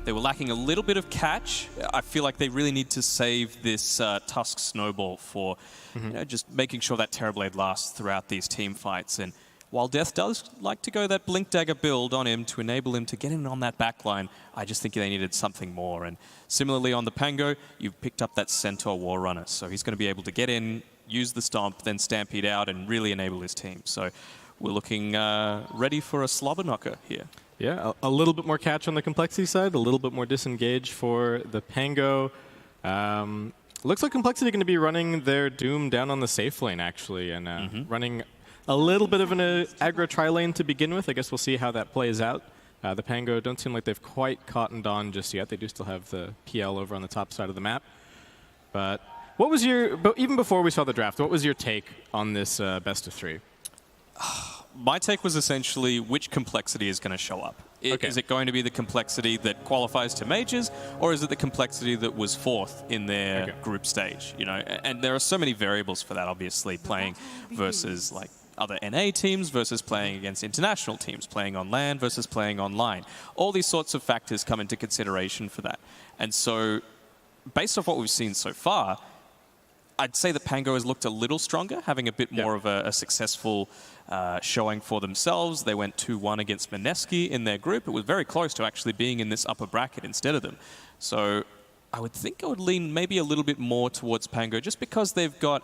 They were lacking a little bit of catch. I feel like they really need to save this Tusk Snowball for just making sure that Terrorblade lasts throughout these team fights. And while Death does like to go that Blink Dagger build on him to enable him to get in on that backline, I just think they needed something more. And similarly on the Pango, you've picked up that Centaur War Runner. So he's going to be able to get in, use the Stomp, then Stampede out and really enable his team. So we're looking ready for a slobber knocker here. Yeah, a little bit more catch on the complexity side, a little bit more disengage for the Pango. Looks like Complexity going to be running their Doom down on the safe lane, actually, and running a little bit of an aggro tri-lane to begin with. I guess we'll see how that plays out. The Pango don't seem like they've quite cottoned on just yet. They do still have the PL over on the top side of the map. But what was your, even before we saw the draft, what was your take on this best of 3? My take was essentially which complexity is going to show up. Is it going to be the complexity that qualifies to majors, or is it the complexity that was 4th in their group stage? You know, and there are so many variables for that. Obviously, playing versus like other NA teams versus playing against international teams, playing on LAN versus playing online. All these sorts of factors come into consideration for that. And so, based off what we've seen so far, I'd say that Pango has looked a little stronger, having a bit more of a successful showing for themselves. They went 2-1 against Mineski in their group. It was very close to actually being in this upper bracket instead of them. So I would think I would lean maybe a little bit more towards Pango just because they've got,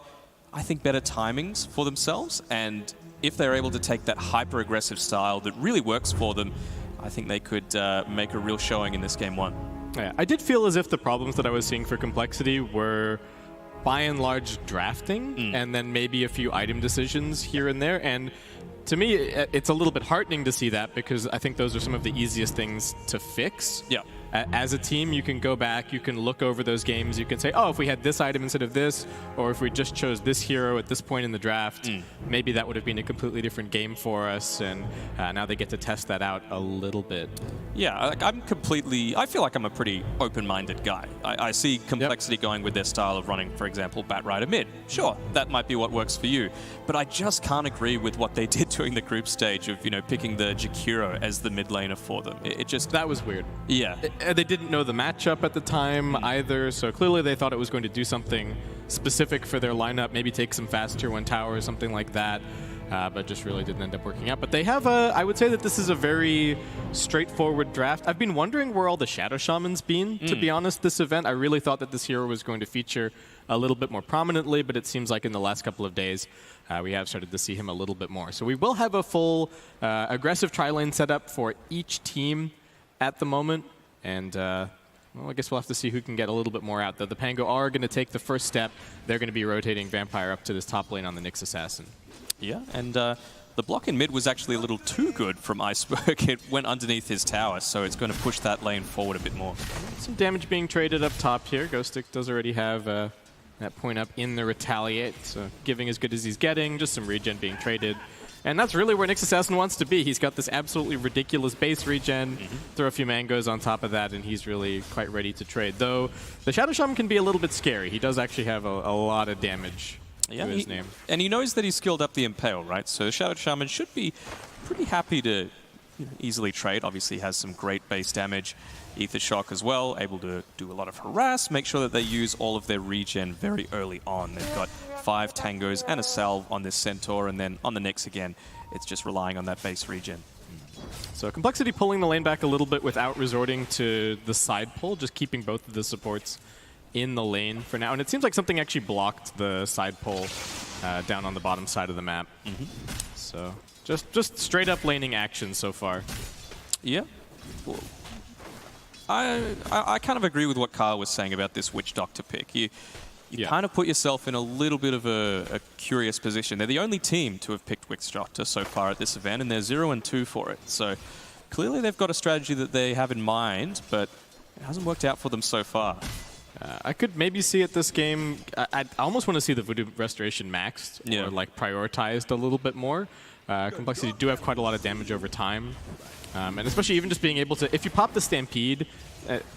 I think, better timings for themselves. And if they're able to take that hyper-aggressive style that really works for them, I think they could make a real showing in this game 1. Yeah, I did feel as if the problems that I was seeing for Complexity were by and large drafting and then maybe a few item decisions here and there. And to me, it's a little bit heartening to see that because I think those are some of the easiest things to fix. Yeah. As a team, you can go back, you can look over those games, you can say, oh, if we had this item instead of this, or if we just chose this hero at this point in the draft, maybe that would have been a completely different game for us, and now they get to test that out a little bit. Yeah, like I feel like I'm a pretty open-minded guy. I see Complexity going with their style of running, for example, Bat Rider mid. Sure, that might be what works for you, but I just can't agree with what they did during the group stage of, picking the Jakiro as the mid laner for them. It just... That was weird. Yeah. They didn't know the matchup at the time either, so clearly they thought it was going to do something specific for their lineup, maybe take some fast tier 1 tower or something like that, but just really didn't end up working out. But they have I would say that this is a very straightforward draft. I've been wondering where all the Shadow Shamans been, to be honest, this event. I really thought that this hero was going to feature a little bit more prominently, but it seems like in the last couple of days, we have started to see him a little bit more. So we will have a full aggressive tri-lane setup for each team at the moment. And, well, I guess we'll have to see who can get a little bit more out, though. The Pango are going to take the first step. They're going to be rotating Vampire up to this top lane on the Nyx Assassin. Yeah, and the block in mid was actually a little too good from Iceberg. It went underneath his tower, so it's going to push that lane forward a bit more. Some damage being traded up top here. Ghostic does already have that point up in the Retaliate, so giving as good as he's getting, just some regen being traded. And that's really where Nyx Assassin wants to be. He's got this absolutely ridiculous base regen, throw a few mangoes on top of that, and he's really quite ready to trade. Though, the Shadow Shaman can be a little bit scary. He does actually have a lot of damage to his name. And he knows that he's skilled up the Impale, right? So Shadow Shaman should be pretty happy to easily trade. Obviously, he has some great base damage. Ether Shock as well, able to do a lot of harass, make sure that they use all of their regen very early on. They've got 5 tangos and a salve on this Centaur, and then on the Nyx again, it's just relying on that base regen. So Complexity pulling the lane back a little bit without resorting to the side pull, just keeping both of the supports in the lane for now. And it seems like something actually blocked the side pull down on the bottom side of the map. So just straight up laning action so far. Yeah. Well, I kind of agree with what Kyle was saying about this Witch Doctor pick. You kind of put yourself in a little bit of a curious position. They're the only team to have picked Witch Doctor so far at this event, and they're 0-2 for it. So clearly they've got a strategy that they have in mind, but it hasn't worked out for them so far. I could maybe see it this game. I almost want to see the Voodoo Restoration maxed or like prioritized a little bit more. Complexity do have quite a lot of damage over time. And especially even just being able to, if you pop the Stampede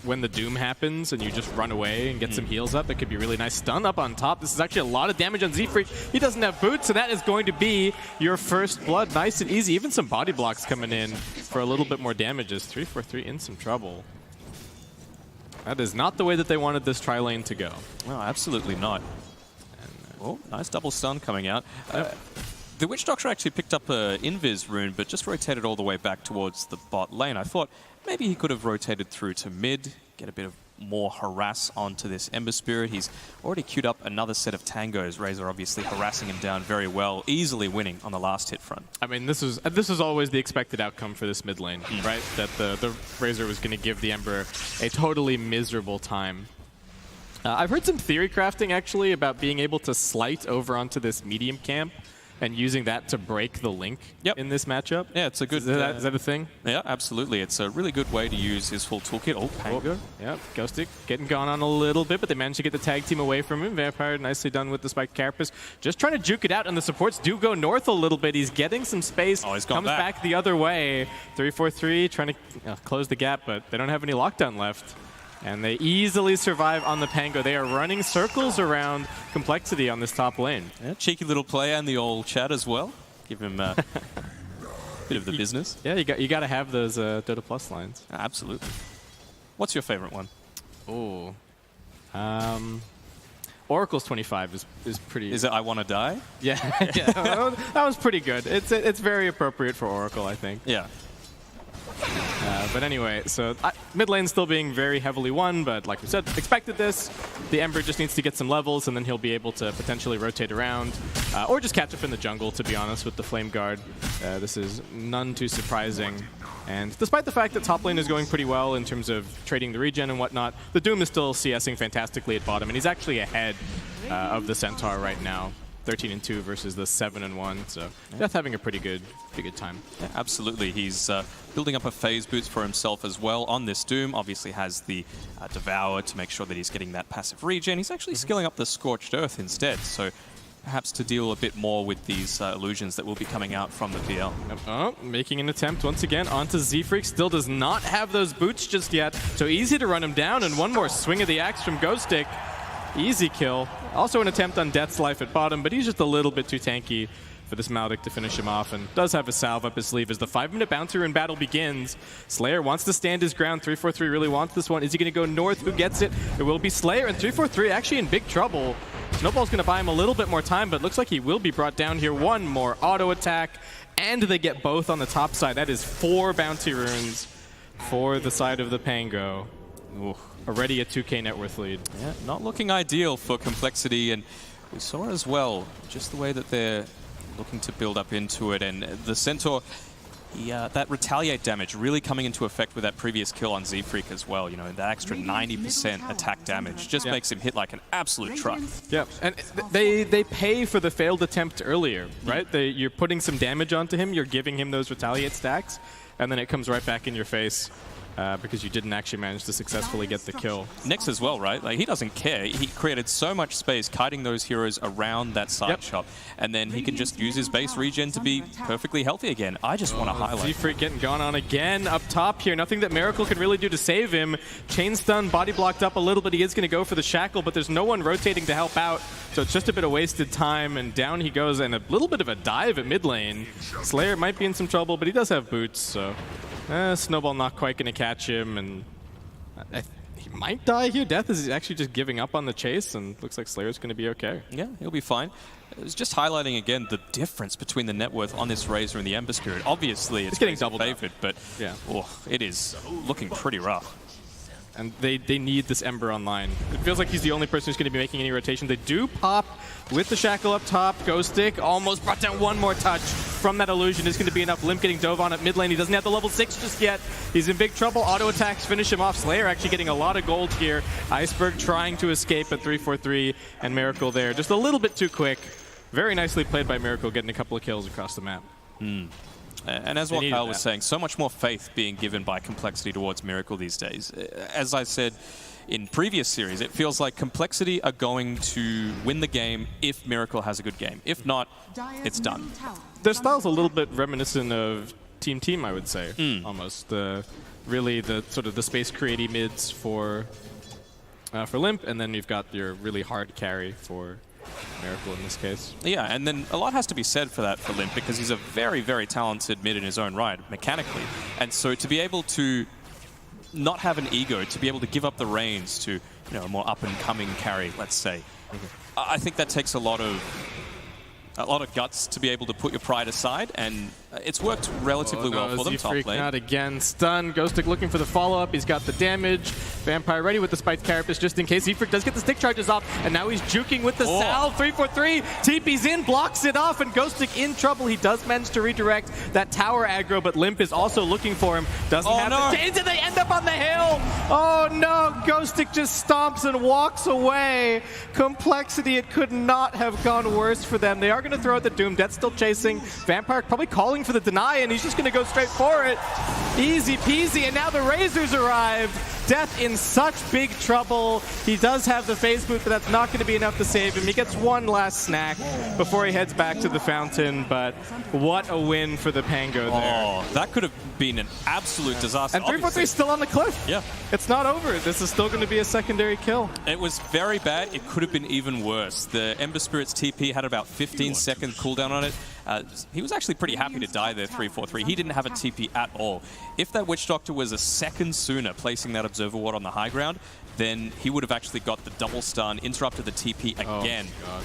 when the Doom happens and you just run away and get some heals up, that could be really nice. Stun up on top. This is actually a lot of damage on Zfreak. He doesn't have boots, so that is going to be your first blood. Nice and easy. Even some body blocks coming in for a little bit more damage as 343 in some trouble. That is not the way that they wanted this tri-lane to go. No, absolutely not. Oh, nice double stun coming out. The Witch Doctor actually picked up an Invis rune, but just rotated all the way back towards the bot lane. I thought maybe he could have rotated through to mid, get a bit of more harass onto this Ember Spirit. He's already queued up another set of tangos. Razor obviously harassing him down very well, easily winning on the last hit front. I mean, this is always the expected outcome for this mid lane, right? That the Razor was going to give the Ember a totally miserable time. I've heard some theory crafting, actually, about being able to slight over onto this medium camp and using that to break the link in this matchup. Yeah, it's a good... Is that a thing? Yeah, absolutely. It's a really good way to use his full toolkit. Oh, Pango. Yeah, Ghostic getting gone on a little bit, but they managed to get the tag team away from him. Vampire nicely done with the Spike Carapace. Just trying to juke it out, and the supports do go north a little bit. He's getting some space. Oh, he's gone comes back the other way. 3-4-3, trying to close the gap, but they don't have any lockdown left. And they easily survive on the Pango. They are running circles around Complexity on this top lane. Yeah, cheeky little play and the old chat as well. Give him a bit of the business. Yeah, you got to have those Dota Plus lines. Absolutely. What's your favorite one? Oh, Oracle's 25 is pretty. Is it I Wanna Die? Yeah, yeah. That was pretty good. It's very appropriate for Oracle, I think. Yeah. But anyway, so mid lane still being very heavily won, but like we said, expected this. The Ember just needs to get some levels, and then he'll be able to potentially rotate around, or just catch up in the jungle, to be honest, with the Flame Guard. This is none too surprising. And despite the fact that top lane is going pretty well in terms of trading the regen and whatnot, the Doom is still CSing fantastically at bottom, and he's actually ahead of the Centaur right now. 13-2 versus the 7-1, so Death having a pretty good time. Yeah, absolutely. He's building up a phase boost for himself as well on this Doom. Obviously has the Devour to make sure that he's getting that passive regen. He's actually skilling up the Scorched Earth instead, so perhaps to deal a bit more with these illusions that will be coming out from the PL. Oh, making an attempt once again onto Z-Freak. Still does not have those boots just yet, so easy to run him down, and one more swing of the axe from Ghostic. Easy kill. Also an attempt on Death's Life at bottom, but he's just a little bit too tanky for this Maldic to finish him off, and does have a salve up his sleeve as the 5-minute bounty rune battle begins. Slayer wants to stand his ground. 3-4-3 really wants this one. Is he going to go north? Who gets it? It will be Slayer, and 3-4-3 actually in big trouble. Snowball's going to buy him a little bit more time, but looks like he will be brought down here. One more auto attack, and they get both on the top side. That is 4 bounty runes for the side of the Pango. Ooh. Already a 2K net worth lead. Yeah, not looking ideal for Complexity, and we saw as well just the way that they're looking to build up into it, and the Centaur, that retaliate damage really coming into effect with that previous kill on Z-Freak as well. You know, that extra 90% attack damage just makes him hit like an absolute truck. Yeah, and they pay for the failed attempt earlier, right? You're putting some damage onto him, you're giving him those retaliate stacks, and then it comes right back in your face. Because you didn't actually manage to successfully get the kill. Nyx as well, right? Like, he doesn't care. He created so much space kiting those heroes around that side shop, and then he can just use his base regen to be perfectly healthy again. I just want to highlight. Z-Freak getting gone on again up top here. Nothing that Miracle can really do to save him. Chain stun, body blocked up a little bit. He is going to go for the shackle, but there's no one rotating to help out, so it's just a bit of wasted time, and down he goes, and a little bit of a dive at mid lane. Slayer might be in some trouble, but he does have boots, so... Snowball not quite going to catch him, and he might die here. Death is actually just giving up on the chase, and looks like Slayer's going to be okay. Yeah, he'll be fine. It was just highlighting again the difference between the net worth on this Razor and the Ember Spirit. Obviously, it's getting double favored, but yeah, it is looking pretty rough. And they need this Ember online. It feels like he's the only person who's going to be making any rotation. They do pop with the shackle up top. Ghostic almost brought down one more touch from that illusion. Is going to be enough. Limp getting dove on at mid lane. He doesn't have the level 6 just yet. He's in big trouble. Auto attacks finish him off. Slayer actually getting a lot of gold here. Iceberg trying to escape at 3-4-3, and Miracle there. Just a little bit too quick. Very nicely played by Miracle, getting a couple of kills across the map. And as what Kyle was saying, so much more faith being given by Complexity towards Miracle these days. As I said in previous series, it feels like Complexity are going to win the game if Miracle has a good game. If not, it's done. Their style's a little bit reminiscent of Team, I would say, almost. Really the sort of the space creaty mids for Limp, and then you've got your really hard carry for Miracle in this case. Yeah, and then a lot has to be said for that for Limp, because he's a very, very talented mid in his own right, mechanically. And so to be able to not have an ego, to be able to give up the reins to a more up-and-coming carry, let's say. I think that takes a lot of guts to be able to put your pride aside, and it's worked relatively well for them top lane. Not again. Stun. Ghostic looking for the follow-up. He's got the damage. Vampire ready with the Spiked Carapace just in case. Zefric does get the stick charges off, and now he's juking with the salve. 3-4-3. TP's in, blocks it off, and Ghostic in trouble. He does manage to redirect that tower aggro, but Limp is also looking for him. Doesn't have the chains, and they end up on the hill. Oh no, Ghostic just stomps and walks away. Complexity, it could not have gone worse for them. They are going to throw out the Doom. Death's still chasing. Vampire probably calling for the deny, and he's just going to go straight for it. Easy peasy, and now the Razors arrived. Death in such big trouble. He does have the phase boot, but that's not going to be enough to save him. He gets one last snack before he heads back to the fountain, but what a win for the Pango there. Oh, that could have been an absolute disaster. And 3-4-3 is still on the cliff. Yeah. It's not over. This is still going to be a secondary kill. It was very bad. It could have been even worse. The Ember Spirit's TP had about 15-second cooldown on it. He was actually pretty happy to die there, 3-4-3. He didn't have a TP at all. If that Witch Doctor was a second sooner placing that Observer Ward on the high ground, then he would have actually got the double stun, interrupted the TP again. Oh, God.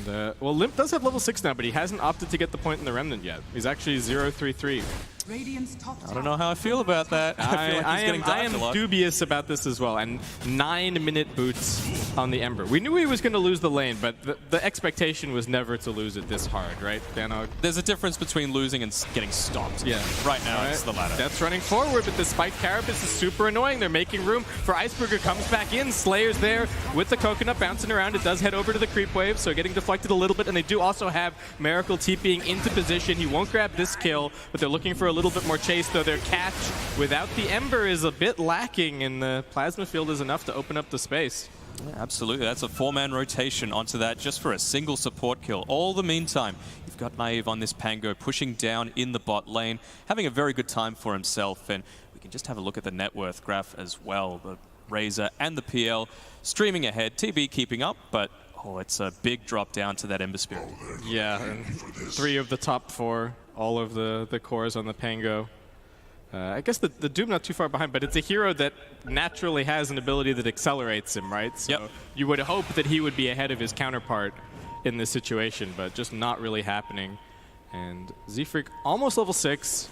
And, well, Limp does have level 6 now, but he hasn't opted to get the point in the Remnant yet. He's actually 0-3-3. I don't know how I feel about that. I feel like he's getting dodged a lot. I am dubious about this as well. And 9-minute boots on the Ember. We knew he was going to lose the lane, but the expectation was never to lose it this hard, right, Danog? There's a difference between losing and getting stopped. Yeah. Right now, it's the latter. Death's running forward, but the Spiked Carapace is super annoying. They're making room for Iceberger. Comes back in. Slayer's there with the Coconut bouncing around. It does head over to the creep wave, so getting deflected a little bit. And they do also have Miracle TPing into position. He won't grab this kill, but they're looking for a little bit more chase, though their catch without the Ember is a bit lacking, and the Plasma Field is enough to open up the space. Yeah, absolutely. That's a 4-man rotation onto that just for a single support kill. All the meantime, you've got Naive on this Pango pushing down in the bot lane, having a very good time for himself, and we can just have a look at the net worth graph as well. The Razor and the PL streaming ahead, TB keeping up, but it's a big drop down to that Ember Spirit. Yeah, and 3 of the top 4, all of the cores on the Pango. I guess the Doom not too far behind, but it's a hero that naturally has an ability that accelerates him, right? So you would hope that he would be ahead of his counterpart in this situation, but just not really happening. And Zefric almost level 6.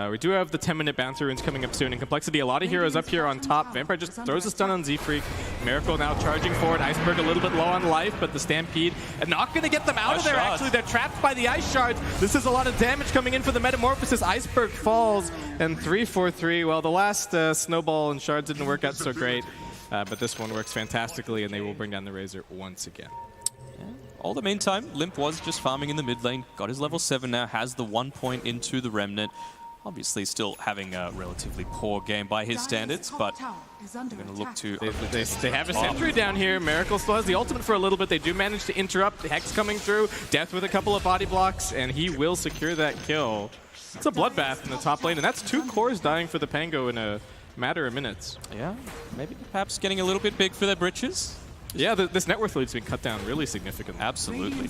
We do have the 10-minute bouncer runes coming up soon. In Complexity, a lot of heroes up here on top. Vampire just throws a stun on Zefric. Miracle now charging forward. Iceberg a little bit low on life, but the Stampede not going to get them out of there, actually. They're trapped by the Ice Shards. This is a lot of damage coming in for the Metamorphosis. Iceberg falls, and 3-4-3. Well, the last Snowball and Shards didn't work out so great, but this one works fantastically, and they will bring down the Razor once again. All the meantime, Limp was just farming in the mid lane, got his level 7 now, has the 1 point into the Remnant. Obviously still having a relatively poor game by his standards, but we're going to look to... They have a sentry down here. Miracle still has the ultimate for a little bit. They do manage to interrupt. The Hex coming through. Death with a couple of body blocks, and he will secure that kill. It's a bloodbath in the top lane, and that's 2 cores dying for the Pango in a matter of minutes. Yeah, maybe perhaps getting a little bit big for their britches. Yeah, this net worth lead's been cut down really significantly. Absolutely.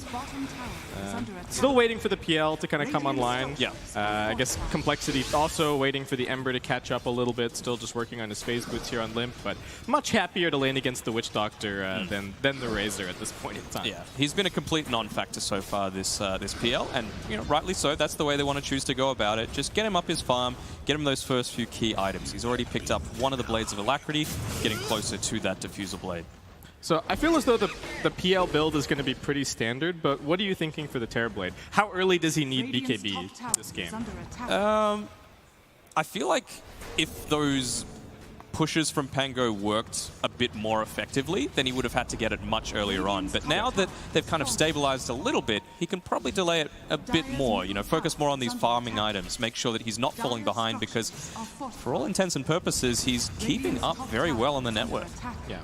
Still waiting for the PL to kind of come online. Yeah. I guess Complexity also waiting for the Ember to catch up a little bit. Still just working on his phase boots here on Limp, but much happier to lane against the Witch Doctor than the Razor at this point in time. Yeah, he's been a complete non-factor so far this PL, and rightly so. That's the way they want to choose to go about it. Just get him up his farm, get him those first few key items. He's already picked up one of the Blades of Alacrity, getting closer to that Diffusal Blade. So I feel as though the PL build is going to be pretty standard, but what are you thinking for the Terrorblade? How early does he need BKB this game? I feel like if those pushes from Pango worked a bit more effectively, then he would have had to get it much earlier on. But now that they've kind of stabilized a little bit, he can probably delay it a bit more, focus more on these farming items, make sure that he's not falling behind, because for all intents and purposes, he's keeping up very well on the network. Yeah.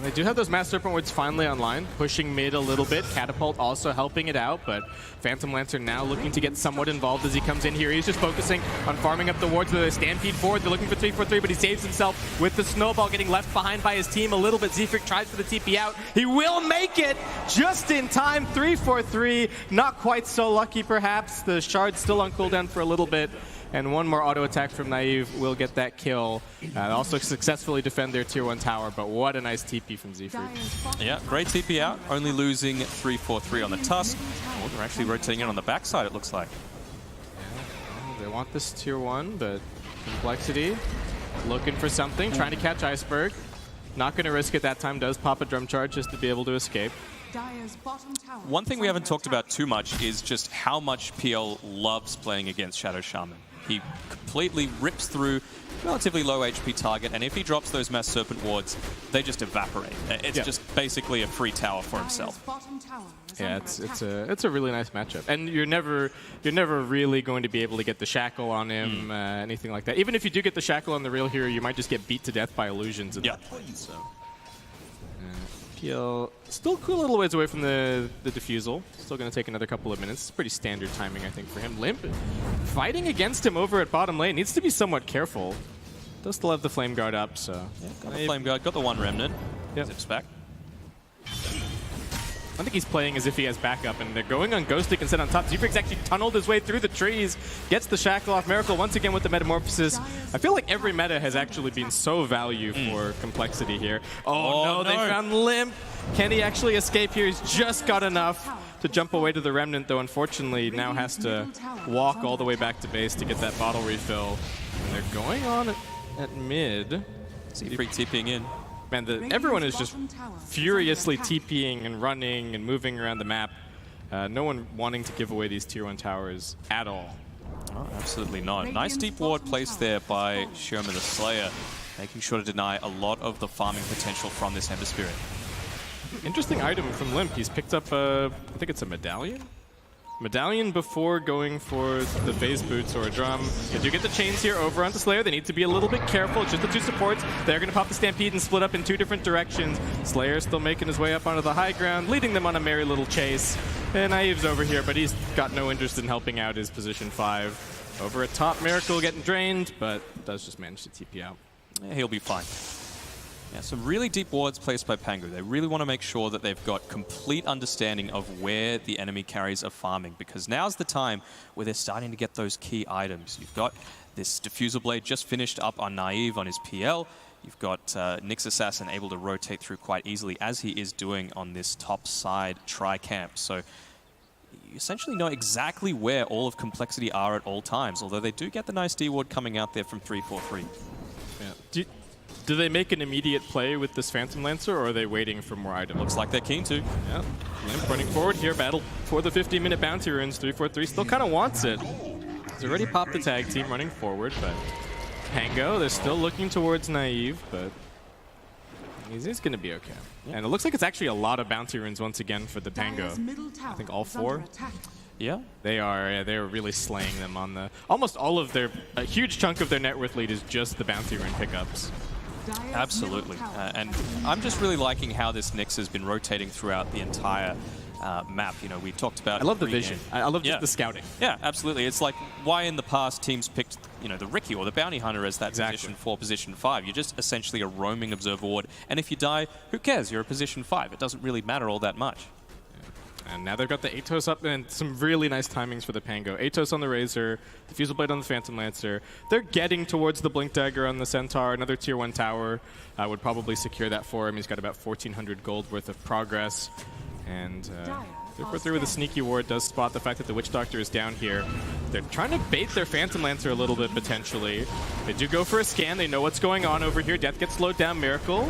They do have those Mass Serpent Wards finally online, pushing mid a little bit. Catapult also helping it out, but Phantom Lancer now looking to get somewhat involved as he comes in here. He's just focusing on farming up the wards with a Stampede forward. They're looking for 3-4-3, but he saves himself with the Snowball, getting left behind by his team a little bit. Zefric tries for the TP out. He will make it just in time. 3-4-3, not quite so lucky perhaps. The Shard's still on cooldown for a little bit. and one more auto attack from Naive will get that kill. Also successfully defend their tier 1 tower, but what a nice TP from Z-Freak. Yeah, great TP out, only losing 3-4-3 on the Tusk. Oh, they're actually rotating in on the backside, it looks like. Yeah, well, they want this tier 1, but Complexity looking for something, trying to catch Iceberg. Not going to risk it that time, does pop a drum charge just to be able to escape. One thing we haven't talked about too much is just how much PL loves playing against Shadow Shaman. He completely rips through relatively low HP target, and if he drops those Mass Serpent wards, they just evaporate. It's just basically a free tower for himself. Yeah, it's a really nice matchup, and you're never really going to be able to get the shackle on him, anything like that. Even if you do get the shackle on the real hero, you might just get beat to death by illusions at that point. So. PL still a little ways away from the diffusal. Still going to take another couple of minutes. It's pretty standard timing, I think, for him. Limp fighting against him over at bottom lane. Needs to be somewhat careful. Does still have the Flame Guard up, so... Yeah, got the Flame Guard, got the one Remnant. Zips back. I think he's playing as if he has backup, and they're going on Ghostic instead on top. Z-Freak's actually tunneled his way through the trees, gets the shackle off. Miracle once again with the Metamorphosis. I feel like every meta has actually been so value for Complexity here. Oh no, they found Limp. Can he actually escape here? He's just got enough to jump away to the Remnant, though unfortunately now has to walk all the way back to base to get that bottle refill. And they're going on at mid. Z-Freak TPing in. Man, everyone is just furiously TPing and running and moving around the map. No one wanting to give away these tier 1 towers at all. Oh, absolutely not. Nice deep ward placed there by Sherman the Slayer, making sure to deny a lot of the farming potential from this Ember Spirit. Interesting item from Limp. He's picked up I think it's a medallion? Medallion before going for the phase boots or a drum. They do get the chains here over onto Slayer. They need to be a little bit careful. It's just the two supports. They're going to pop the Stampede and split up in two different directions. Slayer still making his way up onto the high ground, leading them on a merry little chase. And Naive's over here, but he's got no interest in helping out his position 5. Over at top, Miracle getting drained, but does just manage to TP out. Yeah, he'll be fine. Yeah, some really deep wards placed by Pango. They really want to make sure that they've got complete understanding of where the enemy carries are farming, because now's the time where they're starting to get those key items. You've got this Diffusal Blade just finished up on Naive on his PL. You've got Nyx Assassin able to rotate through quite easily, as he is doing on this top side tri-camp. So you essentially know exactly where all of Complexity are at all times, although they do get the nice D-ward coming out there from 3-4-3. Yeah. Do they make an immediate play with this Phantom Lancer, or are they waiting for more items? Looks like they're keen to. Yeah. Limp running forward here, battle for the 15-minute bounty runes. 3-4-3 still kind of wants it. He's already popped the tag team running forward, but Pango, they're still looking towards Naive, but he's going to be okay. Yeah. And it looks like it's actually a lot of bounty runes once again for the Pango. I think all 4. Yeah, they're really slaying them on the... Almost all of their... A huge chunk of their net worth lead is just the bounty rune pickups. Absolutely. And I'm just really liking how this Nyx has been rotating throughout the entire map. You know, we talked about... I love the vision. I love just the scouting. Yeah, absolutely. It's like why in the past teams picked, you know, the Riki or the Bounty Hunter as that position 4, position 5. You're just essentially a roaming observer ward. And if you die, who cares? You're a position 5. It doesn't really matter all that much. And now they've got the Atos up, and some really nice timings for the Pango. Atos on the Razor, Diffusal Blade on the Phantom Lancer. They're getting towards the Blink Dagger on the Centaur. Another tier 1 tower would probably secure that for him. He's got about 1,400 gold worth of progress. And 3-4-3 with a sneaky ward does spot the fact that the Witch Doctor is down here. They're trying to bait their Phantom Lancer a little bit, potentially. They do go for a scan. They know what's going on over here. Death gets slowed down. Miracle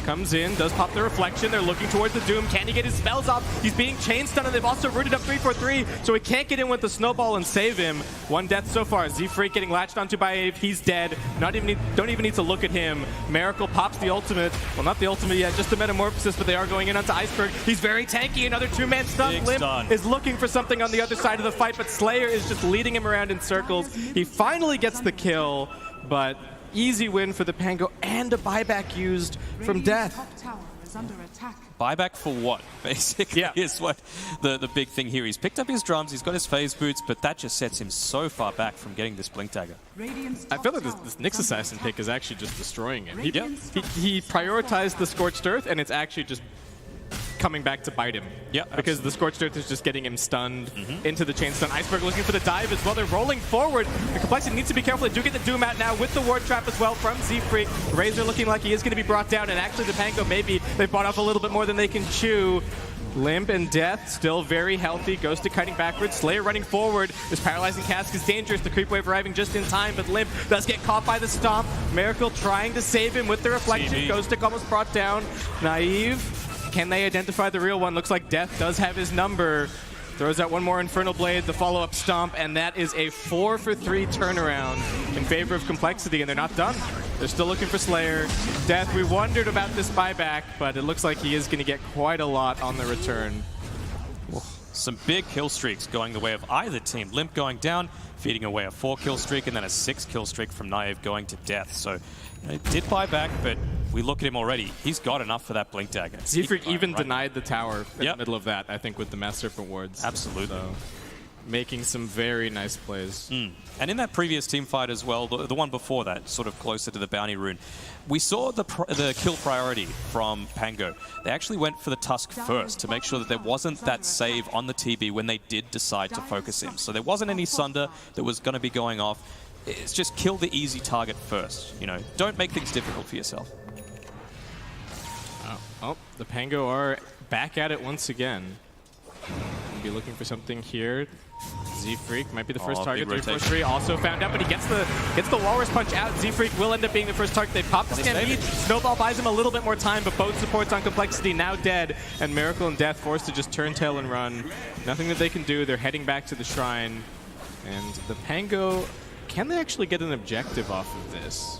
comes in, does pop the reflection. They're looking towards the Doom. Can he get his spells off? He's being chain stunned, and they've also rooted up 3-4-3, so he can't get in with the snowball and save him. 1 death so far. Z-Freak getting latched onto by Ave. He's dead. Don't even need to look at him. Miracle pops the ultimate. Well, not the ultimate yet, just the Metamorphosis, but they are going in onto Iceberg. He's very tanky. Another 2-man stun. Limp is looking for something on the other side of the fight, but Slayer is just leading him around in circles. He finally gets the kill, but easy win for the Pango, and a buyback used from Death. Buyback for what, basically, is what the big thing here. He's picked up his drums, he's got his phase boots, but that just sets him so far back from getting this Blink Dagger. I feel like this Nyx Assassin pick is actually just destroying him. He prioritized the Scorched Earth, and it's actually just coming back to bite him. Yeah, because the Scorched Earth is just getting him stunned into the chain stun. Iceberg looking for the dive as well. They're rolling forward. The Complexity needs to be careful. They do get the Doom out now with the Ward Trap as well from Z-Freak. Razor looking like he is going to be brought down, and actually the Pango, maybe they've bought off a little bit more than they can chew. Limp and Death still very healthy. Goes to kiting backwards. Slayer running forward. This Paralyzing Cask is dangerous. The creep wave arriving just in time, but Limp does get caught by the stomp. Miracle trying to save him with the reflection. TV. Ghost Stick almost brought down. Naive. Can they identify the real one? Looks like Death does have his number. Throws out one more Infernal Blade, the follow-up stomp, and that is a 4-for-3 turnaround in favor of Complexity, and they're not done. They're still looking for Slayer. Death, we wondered about this buyback, but it looks like he is going to get quite a lot on the return. Some big kill streaks going the way of either team. Limp going down, feeding away a 4-kill streak, and then a 6-kill streak from Naive going to Death. So, it did buy back, but we look at him already. He's got enough for that Blink Dagger. Z-Freak even denied the tower in the middle of that, I think, with the Mass Serpent wards. Absolutely. So, making some very nice plays. And in that previous team fight as well, the one before that, sort of closer to the bounty rune, we saw the kill priority from Pango. They actually went for the Tusk first to make sure that there wasn't that save on the TB when they did decide to focus him. So there wasn't any Sunder that was going to be going off. It's just kill the easy target first. You know, don't make things difficult for yourself. Oh, the Pango are back at it once again. Be looking for something here. Z-Freak might be the first target. 3-4-3 also found out, but he gets the Walrus Punch out. Z-Freak will end up being the first target. They pop the Stampede. Snowball buys him a little bit more time, but both supports on Complexity now dead, and Miracle and Death forced to just turn tail and run. Nothing that they can do. They're heading back to the Shrine, and the Pango, can they actually get an objective off of this?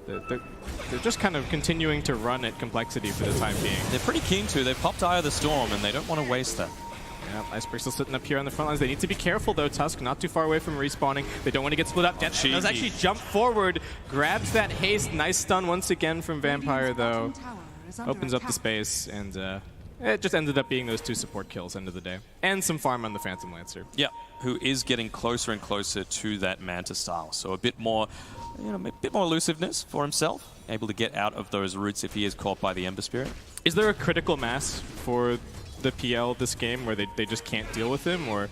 They're just kind of continuing to run at Complexity for the time being. They're pretty keen to. They've popped Eye of the Storm, and they don't want to waste that. Yeah, Iceberg still sitting up here on the front lines. They need to be careful, though. Tusk not too far away from respawning. They don't want to get split up. Death does actually jump forward, grabs that haste. Nice stun once again from Vampire, though. Opens up the space, and it just ended up being those 2 support kills end of the day. And some farm on the Phantom Lancer. Yeah, who is getting closer and closer to that Manta style. So a bit more, a bit more elusiveness for himself. Able to get out of those roots if he is caught by the Ember Spirit. Is there a critical mass for the PL this game where they just can't deal with him, or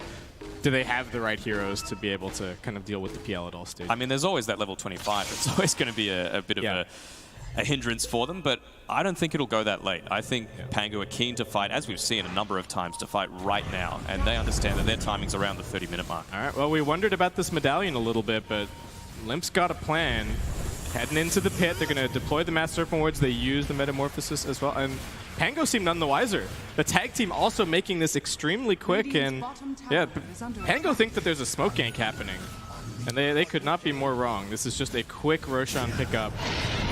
do they have the right heroes to be able to kind of deal with the PL at all stages? I mean, there's always that level 25. It's always going to be a bit of a hindrance for them, but I don't think it'll go that late. I think Pango are keen to fight, as we've seen a number of times, to fight right now, and they understand that their timing's around the 30-minute mark. All right, well, we wondered about this medallion a little bit, but Limp's got a plan. Heading into the pit, they're going to deploy the Mass Serpent wards. They use the Metamorphosis as well, and Pango seemed none the wiser. The tag team also making this extremely quick, and yeah, Pango think that there's a smoke gank happening, and they could not be more wrong. This is just a quick Roshan pickup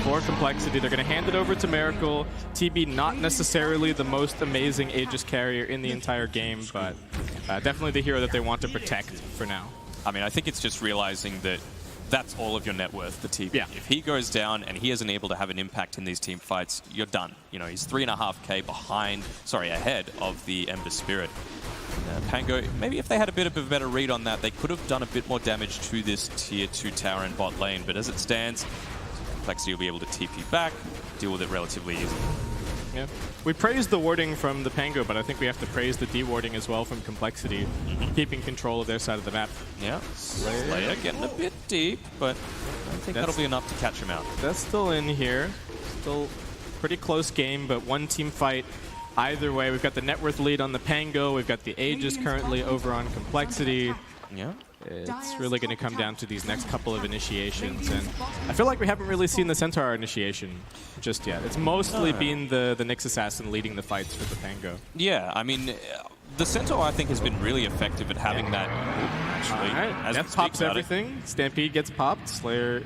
for Complexity. They're going to hand it over to Miracle. TB not necessarily the most amazing Aegis carrier in the entire game, but definitely the hero that they want to protect for now. I mean, I think it's just realizing that that's all of your net worth, the TB. Yeah. If he goes down and he isn't able to have an impact in these team fights, you're done. You know, he's 3.5k ahead of the Ember Spirit. Pango, maybe if they had a bit of a better read on that, they could have done a bit more damage to this tier 2 tower in bot lane. But as it stands, Complexity will be able to TP back, deal with it relatively easily. Yeah. We praised the warding from the Pango, but I think we have to praise the dewarding as well from Complexity, keeping control of their side of the map. Yeah, Slayer getting a bit deep, but I don't think that'll be enough to catch him out. That's still in here. Still pretty close game, but one team fight either way. We've got the net worth lead on the Pango. We've got the Aegis currently over on Complexity. Yeah. It's really going to come down to these next couple of initiations, and I feel like we haven't really seen the Centaur initiation just yet. It's mostly been the Nyx Assassin leading the fights for the Pango. Yeah, I mean, the Centaur I think has been really effective at having that. Actually, right. Death pops everything. Stampede gets popped. Slayer,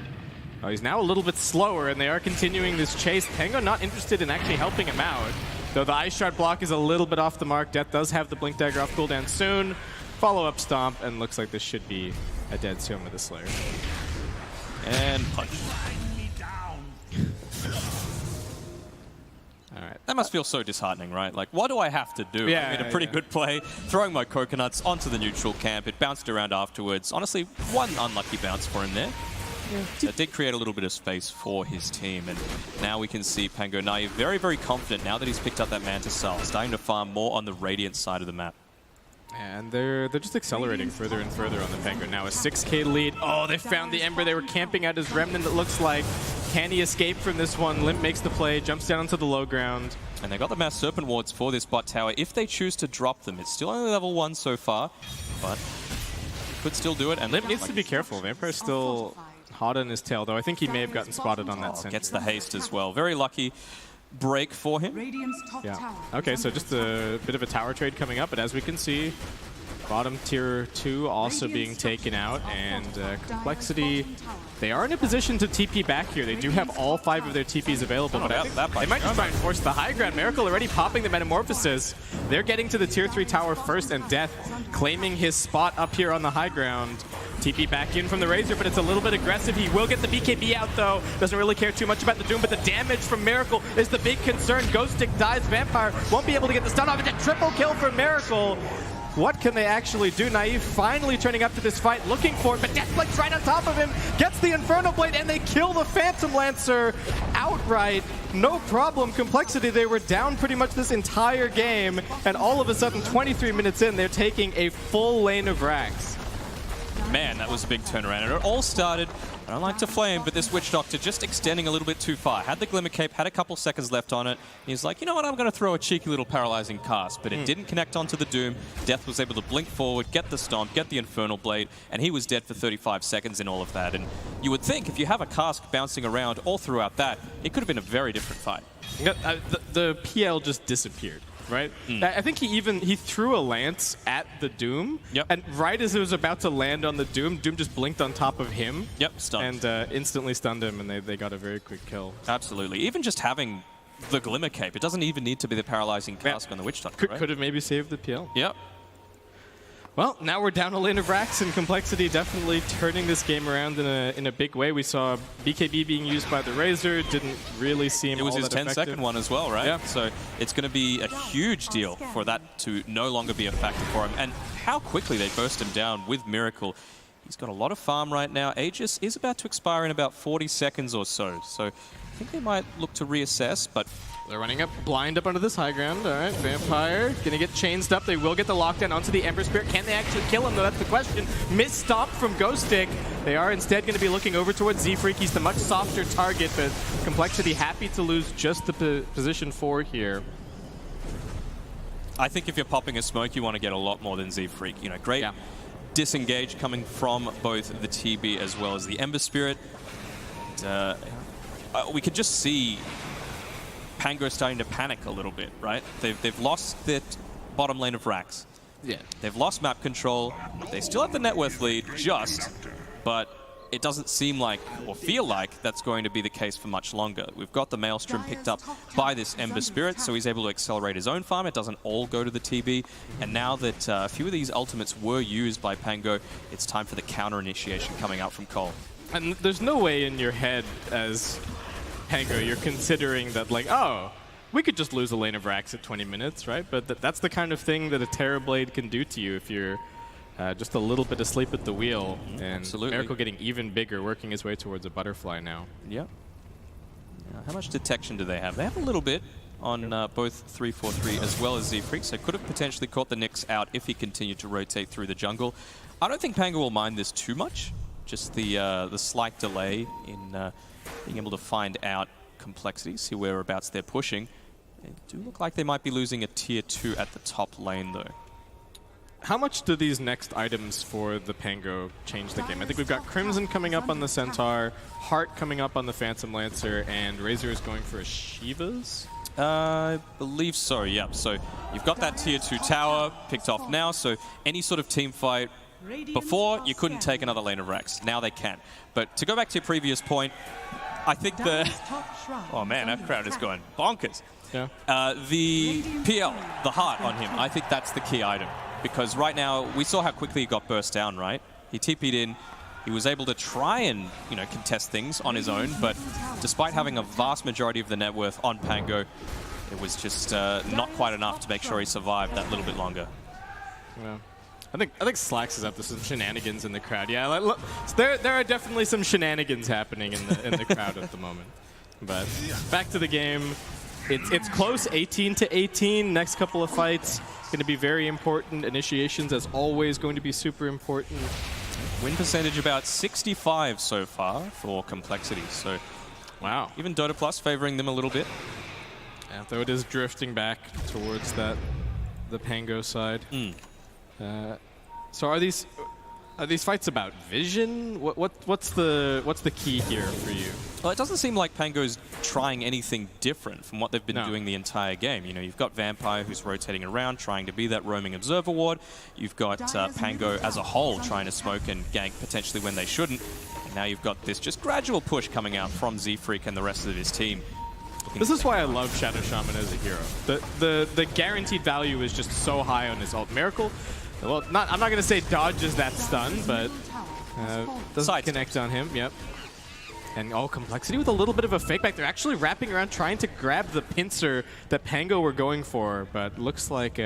he's now a little bit slower, and they are continuing this chase. Pango not interested in actually helping him out, though the Ice Shard block is a little bit off the mark. Death does have the Blink Dagger off cooldown soon. Follow-up stomp, and looks like this should be a dead Soma the Slayer. And punch. All right. That must feel so disheartening, right? Like, what do I have to do? Yeah, I made a pretty good play, throwing my coconuts onto the neutral camp. It bounced around afterwards. Honestly, one unlucky bounce for him there. That did create a little bit of space for his team, and now we can see Pango Naive very, very confident now that he's picked up that Mantis style, starting to farm more on the Radiant side of the map. And they're just accelerating further and further on the Pango. Now a 6K lead. Oh, they found the Ember. They were camping out his Remnant, it looks like. Can he escape from this one? Limp makes the play, jumps down into the low ground. And they got the Mass Serpent Wards for this bot tower. If they choose to drop them, it's still only level 1 so far, but could still do it. And Limp needs to be careful. Vampire's still hot on his tail, though. I think he may have gotten spotted on that center. Gets the haste as well. Very lucky break for him. Yeah. Okay, so just a bit of a tower trade coming up, but as we can see, bottom tier 2 also being taken out, and Complexity, they are in a position to TP back here. They do have all 5 of their TPs available, but I think they might just try and force the high ground. Miracle already popping the Metamorphosis. They're getting to the tier 3 tower first, and Death claiming his spot up here on the high ground. TP back in from the Razor, but it's a little bit aggressive. He will get the BKB out, though. Doesn't really care too much about the Doom, but the damage from Miracle is the big concern. Ghost Stick dies. Vampire won't be able to get the stun off. It's a triple kill for Miracle. What can they actually do? Naive finally turning up to this fight, looking for it, but Deathblade's right on top of him, gets the Infernal Blade, and they kill the Phantom Lancer outright. No problem. Complexity, they were down pretty much this entire game, and all of a sudden, 23 minutes in, they're taking a full lane of racks. Man, that was a big turnaround. And it all started, I don't like to flame, but this Witch Doctor just extending a little bit too far. Had the Glimmer Cape, had a couple seconds left on it. He's like, you know what, I'm going to throw a cheeky little paralyzing cast. But it didn't connect onto the Doom. Death was able to blink forward, get the Stomp, get the Infernal Blade, and he was dead for 35 seconds in all of that. And you would think if you have a cask bouncing around all throughout that, it could have been a very different fight. The PL just disappeared. Right? I think he threw a lance at the Doom, and right as it was about to land on the Doom, Doom just blinked on top of him. Stunned. And instantly stunned him, and they got a very quick kill. Absolutely. Even just having the Glimmer Cape, it doesn't even need to be the paralyzing cask on the Witch Doctor, right? Could have maybe saved the PL. Yep. Well, now we're down a lane of racks, and Complexity definitely turning this game around in a big way. We saw BKB being used by the Razor, didn't really seem all that effective. It was his 10-second one as well, right? Yeah. So it's going to be a huge deal for that to no longer be a factor for him. And how quickly they burst him down with Miracle. He's got a lot of farm right now. Aegis is about to expire in about 40 seconds or so. So I think they might look to reassess, but they're running up, blind up onto this high ground. All right, Vampire gonna get chainsed up. They will get the lockdown onto the Ember Spirit. Can they actually kill him, though? That's the question. Missed stop from Ghost Stick. They are instead going to be looking over towards Z-Freak. He's the much softer target, but Complexity happy to lose just the position 4 here. I think if you're popping a smoke, you want to get a lot more than Z-Freak. You know, great disengage coming from both the TB as well as the Ember Spirit. And, we could just see Pango starting to panic a little bit, right? They've lost their bottom lane of racks. Yeah. They've lost map control. They still have the net worth lead, but it doesn't seem like or feel like that's going to be the case for much longer. We've got the Maelstrom picked up by this Ember Spirit, so he's able to accelerate his own farm. It doesn't all go to the TB. And now that a few of these ultimates were used by Pango, it's time for the counter initiation coming out from coL. And there's no way in your head as Pango, you're considering that, like, oh, we could just lose a lane of racks at 20 minutes, right? But that's the kind of thing that a Terrorblade can do to you if you're just a little bit asleep at the wheel. And absolutely. Miracle getting even bigger, working his way towards a butterfly now. Yep. How much detection do they have? They have a little bit on both 343 as well as Z-Freak, so could have potentially caught the Nyx out if he continued to rotate through the jungle. I don't think Pango will mind this too much, just the slight delay in being able to find out Complexity, see whereabouts they're pushing. They do look like they might be losing a tier 2 at the top lane, though. How much do these next items for the Pango change the game? I think we've got Crimson coming up on the Centaur, Heart coming up on the Phantom Lancer, and Razor is going for a Shiva's? I believe so, yeah. So you've got that tier 2 tower picked off now, so any sort of team fight. Before, you couldn't take another lane of racks. Now they can. But to go back to your previous point, I think oh man, that crowd is going bonkers. Yeah. The PL, the heart on him, I think that's the key item. Because right now, we saw how quickly he got burst down, right? He TP'd in. He was able to try and, you know, contest things on his own, but despite having a vast majority of the net worth on Pango, it was just not quite enough to make sure he survived that little bit longer. Yeah. I think Slacks is up to some shenanigans in the crowd. Yeah, like, look, there are definitely some shenanigans happening in the crowd at the moment. But back to the game. It's close, 18-18. Next couple of fights going to be very important. Initiations, as always, going to be super important. Win percentage about 65 so far for Complexity. So, wow. Even Dota Plus favoring them a little bit. Yeah, though it is drifting back towards the Pango side. So are these fights about vision? What's the key here for you? Well, it doesn't seem like Pango's trying anything different from what they've been doing the entire game. You know, you've got Vampire who's rotating around, trying to be that roaming observer ward. You've got Pango as a whole trying to smoke and gank potentially when they shouldn't. And now you've got this just gradual push coming out from Z-Freak and the rest of his team. This is why I love Shadow Shaman as a hero. The guaranteed value is just so high on his ult. Miracle, well, I'm not going to say dodges that stun, but doesn't connect on him. Yep. And Complexity with a little bit of a fake back. They're actually wrapping around trying to grab the pincer that Pango were going for, but looks like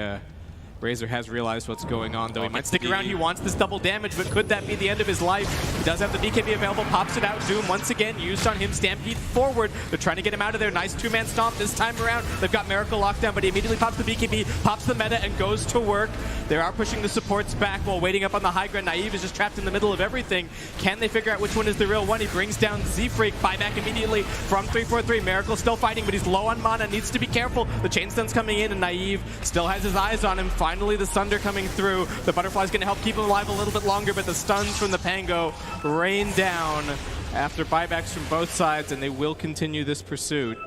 Razor has realized what's going on, though he might stick around. He wants this double damage, but could that be the end of his life? He does have the BKB available, pops it out. Doom once again used on him. Stampede forward. They're trying to get him out of there. Nice two-man stomp this time around. They've got Miracle locked down, but he immediately pops the BKB, pops the meta, and goes to work. They are pushing the supports back while waiting up on the high ground. Naive is just trapped in the middle of everything. Can they figure out which one is the real one? He brings down Z-Freak. Buyback immediately from 343. Miracle still fighting, but he's low on mana. Needs to be careful. The chain stun's coming in, and Naive still has his eyes on him. Finally, the Sunder coming through. The Butterfly's going to help keep him alive a little bit longer, but the stuns from the Pango rain down after buybacks from both sides, and they will continue this pursuit.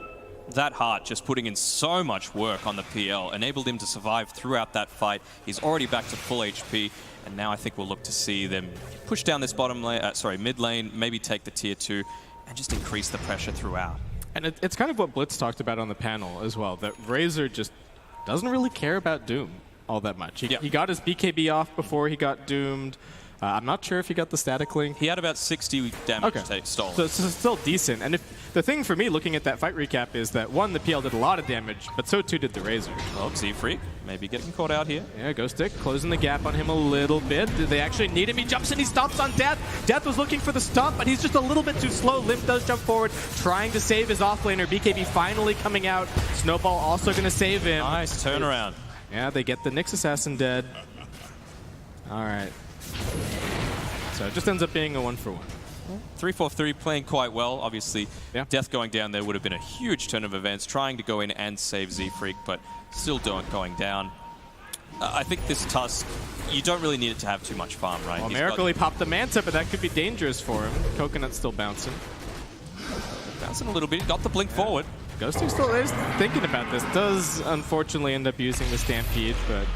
That Heart just putting in so much work on the PL enabled him to survive throughout that fight. He's already back to full HP, and now I think we'll look to see them push down this mid lane, maybe take the tier 2, and just increase the pressure throughout. And it's kind of what Blitz talked about on the panel as well, that Razor just doesn't really care about Doom all that much. He got his BKB off before he got doomed. I'm not sure if he got the static link. He had about 60 damage stolen. So it's still decent. And the thing for me looking at that fight recap is that, one, the PL did a lot of damage, but so too did the Razor. Well, Z-Freak maybe getting caught out here. Yeah, Ghost Stick closing the gap on him a little bit. Did they actually need him? He jumps in, he stomps on Death. Death was looking for the stomp, but he's just a little bit too slow. Limp does jump forward, trying to save his offlaner. BKB finally coming out. Snowball also going to save him. Nice turnaround. Yeah, they get the Nyx Assassin dead. All right. So it just ends up being a 1-for-1. 3-4-3 playing quite well. Obviously, Death going down there would have been a huge turn of events, trying to go in and save Z-Freak, but still going down. I think this Tusk, you don't really need it to have too much farm, right? Well, Miracle, he popped the Manta, but that could be dangerous for him. Coconut's still bouncing. Bouncing a little bit. Got the blink forward. Ghosty still is thinking about this. Does unfortunately end up using the Stampede, but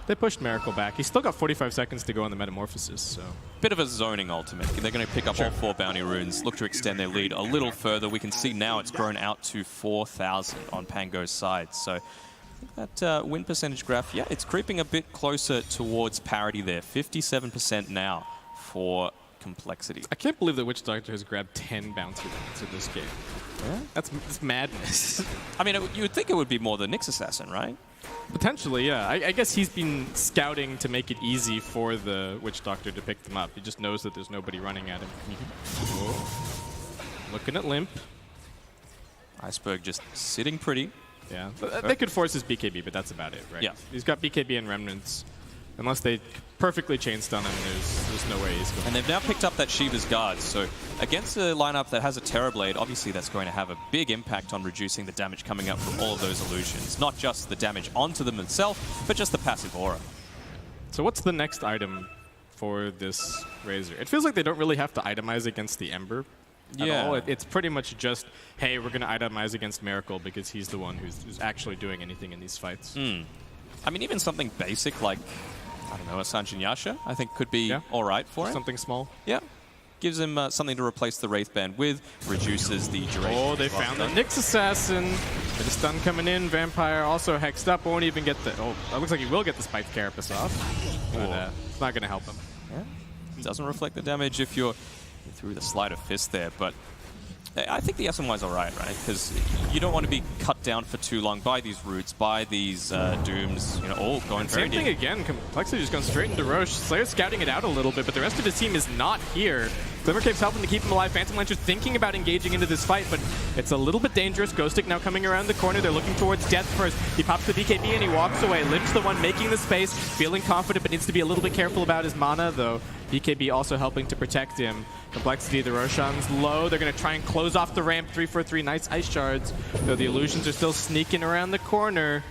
they pushed Miracle back. He's still got 45 seconds to go on the Metamorphosis, so. Bit of a zoning ultimate. They're going to pick up all 4 bounty runes, look to extend their lead a little further. We can see now it's grown out to 4,000 on Pango's side. So that win percentage graph, it's creeping a bit closer towards parity there. 57% now for Complexity. I can't believe that Witch Doctor has grabbed 10 bounty runes in this game. Yeah? That's madness. I mean, you would think it would be more the Nyx Assassin, right? Potentially, yeah. I guess he's been scouting to make it easy for the Witch Doctor to pick them up. He just knows that there's nobody running at him. Looking at Limp. Iceberg just sitting pretty. Yeah. They could force his BKB, but that's about it, right? Yeah. He's got BKB and Remnants. Unless they perfectly chain stun him, there's no way he's going. And they've now picked up that Shiva's Guard, so against a lineup that has a Terrorblade, obviously that's going to have a big impact on reducing the damage coming up from all of those illusions. Not just the damage onto them itself, but just the passive aura. So what's the next item for this Razor? It feels like they don't really have to itemize against the Ember at all. It's pretty much just, hey, we're going to itemize against Miracle because he's the one who's actually doing anything in these fights. I mean, even something basic like, I don't know, a Sanjin Yasha, I think could be all right for him. Something small. Yeah. Gives him something to replace the Wraith Band with, reduces the duration. Oh, they found the Nyx Assassin. Bit of stun coming in. Vampire also hexed up. Won't even get the... Oh, it looks like he will get the Spiked Carapace off. But it's not going to help him. Yeah. It doesn't reflect the damage if you're through the Sleight of Fist there, but I think the SMY's alright, right? Because you don't want to be cut down for too long by these roots, by these dooms, you know, all going very deep. Same thing again, Complexity just going straight into Roche. Slayer's scouting it out a little bit, but the rest of his team is not here. Glimmercave's helping to keep him alive. Phantom Lancer's thinking about engaging into this fight, but it's a little bit dangerous. Ghostic now coming around the corner. They're looking towards death first. He pops the BKB and he walks away. Lim's the one making the space, feeling confident, but needs to be a little bit careful about his mana, though. BKB also helping to protect him. Complexity, the Roshan's low. They're going to try and close off the ramp. 3-4-3, nice ice shards. Though the illusions are still sneaking around the corner.